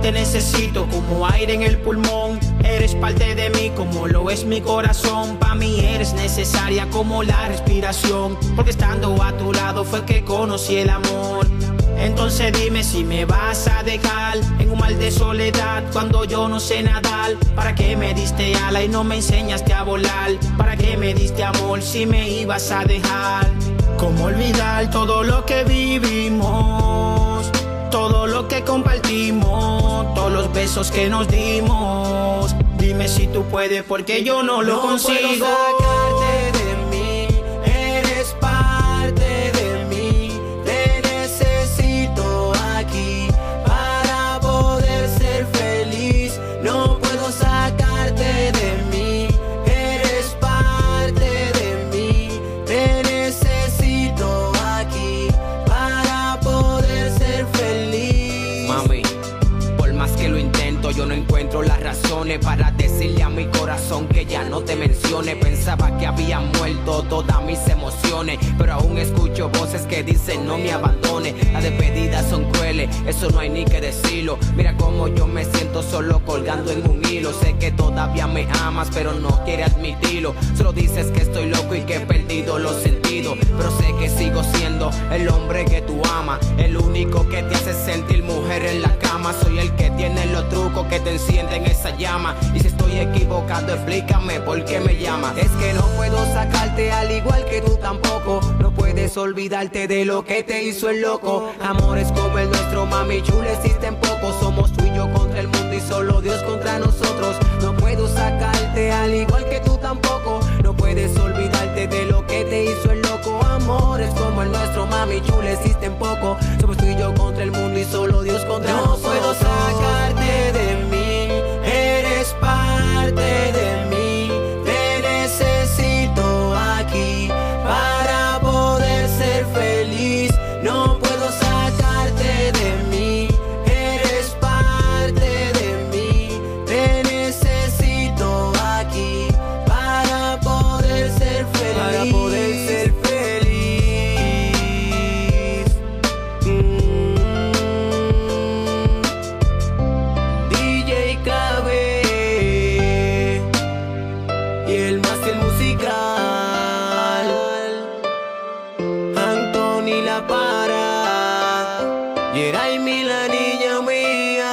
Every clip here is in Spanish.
te necesito como aire en el pulmón. Eres parte de mí como lo es mi corazón. Pa' mí eres necesaria como la respiración, porque estando a tu lado fue que conocí el amor. Entonces dime si me vas a dejar en un mar de soledad cuando yo no sé nadar. ¿Para qué me diste ala y no me enseñaste a volar? ¿Para qué me diste amor si me ibas a dejar? ¿Cómo olvidar todo lo que vivimos? Todo lo que compartimos, todos los besos que nos dimos. Dime si tú puedes porque yo no lo consigo. Puedo sacarte de mí, eres parte de mí. Te necesito aquí para poder ser feliz. No puedo sacarte de mí, eres parte de mí. Te necesito aquí para poder ser feliz. Mami, por más que lo intento, yo no encuentro las razones para decirle a mi corazón que ya no te mencione. Pensaba que había muerto todas mis emociones, pero aún escucho voces que dicen no me abandone. Las despedidas son crueles, eso no hay ni que decirlo. Mira cómo yo me siento solo colgando en un hilo. Sé que todavía me amas, pero no quieres admitirlo. Solo dices que estoy loco y que he perdido los sentidos, pero sé que sigo siendo el hombre que tú amas, el único que te hace sentir mujer en la cama. Soy el que tiene los trucos que te encienden esa llama. Y si estoy equivocado, explícame por qué me llamas. Es que no puedo sacarte al igual que tú tampoco. No puedes olvidarte de lo que te hizo el loco. Amores como el nuestro, mami chula, existen pocos. Somos tú y yo contra el mundo y solo Dios contra nosotros. No puedo sacarte al igual que tú tampoco. No puedes olvidarte de lo que te hizo el loco. Amores como el nuestro, mami chula, existen pocos. Somos tú y yo contra el mundo y solo Dios contra nosotros. No puedo sacarte de mí, eres parte de mí. Te necesito aquí para poder ser feliz. No puedo sacarte de mí, eres parte de mí. Te necesito aquí para poder ser feliz. Para poder ser feliz. DJ Clave y el máster musical, Anthony La Para, Yeraimi la niña mía,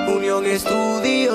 Unión Estudio.